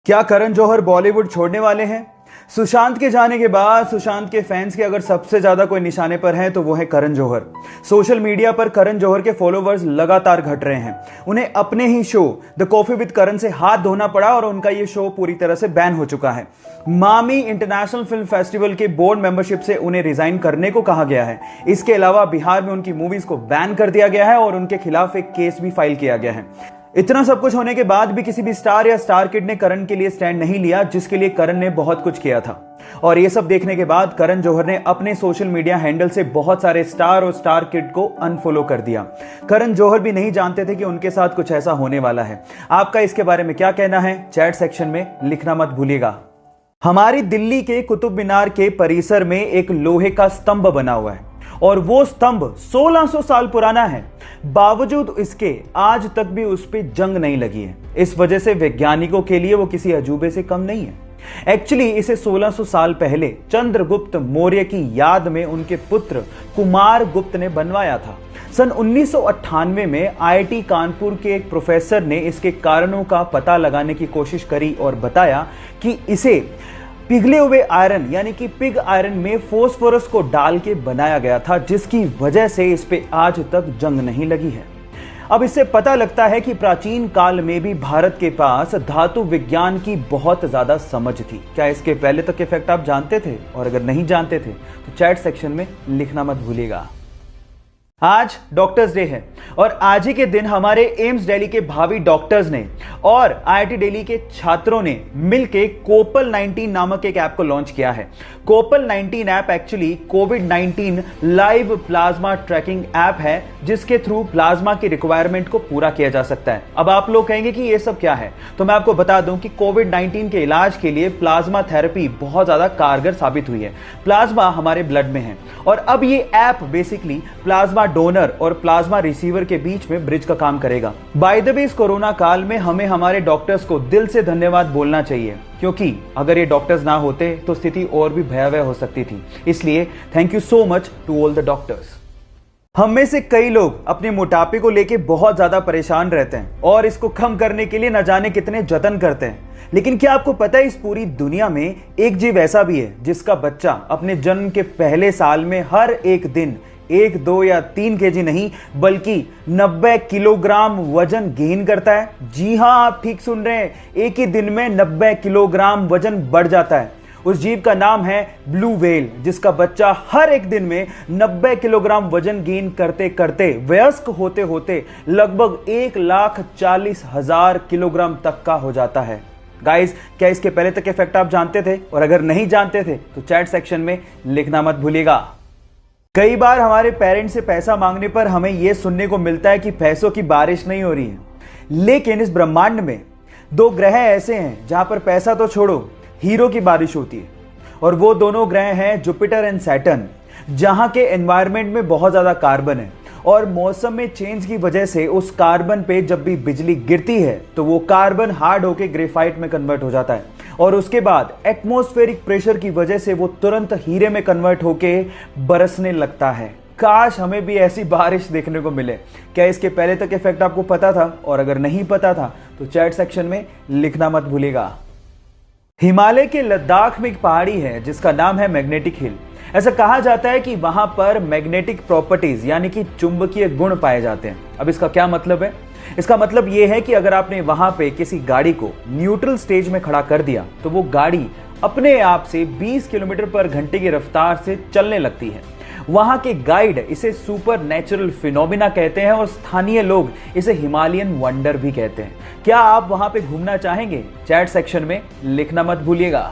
क्या करण जौहर बॉलीवुड छोड़ने वाले हैं? सुशांत के जाने के बाद सुशांत के फैंस के अगर सबसे ज्यादा कोई निशाने पर है तो वो है करण जौहर। सोशल मीडिया पर करण जौहर के फॉलोवर्स लगातार घट रहे हैं। उन्हें अपने ही शो द कॉफी विद करण से हाथ धोना पड़ा और उनका ये शो पूरी तरह से बैन हो चुका है। मामी इंटरनेशनल फिल्म फेस्टिवल के बोर्ड मेंबरशिप से उन्हें रिजाइन करने को कहा गया है। इसके अलावा बिहार में उनकी मूवीज को बैन कर दिया गया है और उनके खिलाफ एक केस भी फाइल किया गया है। इतना सब कुछ होने के बाद भी किसी भी स्टार या स्टार किड ने करण के लिए स्टैंड नहीं लिया, जिसके लिए करण ने बहुत कुछ किया था। और ये सब देखने के बाद करण जौहर ने अपने सोशल मीडिया हैंडल से बहुत सारे स्टार और स्टार किड को अनफॉलो कर दिया। करण जौहर भी नहीं जानते थे कि उनके साथ कुछ ऐसा होने वाला है। आपका इसके बारे में क्या कहना है? चैट सेक्शन में लिखना मत भूलिएगा। हमारी दिल्ली के कुतुब मीनार के परिसर में एक लोहे का स्तंभ बना हुआ है और वो स्तंभ 1600 साल पुराना है। बावजूद इसके आज तक भी उस पर जंग नहीं लगी है। इस वजह से वैज्ञानिकों के लिए वो किसी अजूबे से कम नहीं है। एक्चुअली इसे 1600 साल पहले चंद्रगुप्त मौर्य की याद में उनके पुत्र कुमार गुप्त ने बनवाया था। सन 1998 में आईआईटी कानपुर के एक प्रोफेसर ने इसके कारणों का पता लगाने की कोशिश करी और बताया कि इसे पिघले हुए आयरन यानी कि पिग आयरन में फोस्फोरस को डाल के बनाया गया था, जिसकी वजह से इस पे आज तक जंग नहीं लगी है। अब इससे पता लगता है कि प्राचीन काल में भी भारत के पास धातु विज्ञान की बहुत ज्यादा समझ थी। क्या इसके पहले तक के फैक्ट आप जानते थे? और अगर नहीं जानते थे तो चैट सेक्शन में लिखना मत भूलिएगा। आज डॉक्टर्स डे है और आज ही के दिन हमारे एम्स दिल्ली के भावी डॉक्टर्स ने और आईआईटी दिल्ली के छात्रों ने मिलकर कोपल 19 नामक एक ऐप को लॉन्च किया है। कोपल 19 ऐप एक्चुअली कोविड-19 लाइव प्लाज्मा ट्रैकिंग ऐप है, जिसके थ्रू प्लाज्मा की रिक्वायरमेंट को पूरा किया जा सकता है। अब आप लोग कहेंगे कि ये सब क्या है, तो मैं आपको बता दूं कि कोविड-19 के इलाज के लिए प्लाज्मा थेरेपी बहुत ज्यादा कारगर साबित हुई है। प्लाज्मा हमारे ब्लड में है और अब ये ऐप बेसिकली प्लाज्मा डोनर और प्लाज्मा रिसीवर के बीच में ब्रिज का काम करेगा। बाय द वे, इस कोरोना काल में हमें हमारे डॉक्टर्स को दिल से धन्यवाद बोलना चाहिए, क्योंकि अगर ये डॉक्टर्स ना होते तो स्थिति और भी भयावह हो सकती थी। इसलिए thank you so much to all the doctors. हम में से कई लोग अपने मोटापे को लेके बहुत ज्यादा परेशान रहते हैं और इसको कम करने के लिए न जाने कितने जतन करते हैं। लेकिन क्या आपको पता है, इस पूरी दुनिया में एक जीव ऐसा भी है जिसका बच्चा अपने जन्म के पहले साल में हर एक दिन 1, 2 या 3 केजी नहीं बल्कि 90 किलोग्राम वजन गेन करता है। जी हां, आप ठीक सुन रहे हैं, एक ही दिन में 90 किलोग्राम वजन बढ़ जाता है। उस जीव का नाम है ब्लू व्हेल, जिसका बच्चा हर एक दिन में 90 किलोग्राम वजन गेन करते करते वयस्क होते होते लगभग 1,40,000 किलोग्राम तक का हो जाता है। गाइस, क्या इसके पहले तक के फैक्ट आप जानते थे? और अगर नहीं जानते थे तो चैट सेक्शन में लिखना मत भूलिएगा। कई बार हमारे पेरेंट्स से पैसा मांगने पर हमें यह सुनने को मिलता है कि पैसों की बारिश नहीं हो रही है। लेकिन इस ब्रह्मांड में 2 ग्रह ऐसे हैं जहां पर पैसा तो छोड़ो, हीरो की बारिश होती है। और वो दोनों ग्रह हैं जुपिटर एंड सैटर्न, जहां के एनवायरनमेंट में बहुत ज्यादा कार्बन है और मौसम में चेंज की वजह से उस कार्बन पे जब भी बिजली गिरती है तो वो कार्बन हार्ड होकर ग्रेफाइट में कन्वर्ट हो जाता है और उसके बाद एटमॉस्फेरिक प्रेशर की वजह से वो तुरंत हीरे में कन्वर्ट होके बरसने लगता है। काश हमें भी ऐसी बारिश देखने को मिले। क्या इसके पहले तक इफेक्ट आपको पता था? और अगर नहीं पता था तो चैट सेक्शन में लिखना मत भूलिएगा। हिमालय के लद्दाख में एक पहाड़ी है जिसका नाम है मैग्नेटिक हिल। ऐसा कहा जाता है कि वहां पर मैग्नेटिक प्रॉपर्टीज यानी कि चुंबकीय गुण पाए जाते हैं। अब इसका क्या मतलब है? इसका मतलब यह है कि अगर आपने वहां पे किसी गाड़ी को न्यूट्रल स्टेज में खड़ा कर दिया तो वो गाड़ी अपने आप से 20 किलोमीटर पर घंटे की रफ्तार से चलने लगती है। वहां के गाइड इसे सुपर नेचुरल फिनोमिना कहते हैं और स्थानीय लोग इसे हिमालयन वंडर भी कहते हैं। क्या आप वहां पे घूमना चाहेंगे? चैट सेक्शन में लिखना मत भूलिएगा।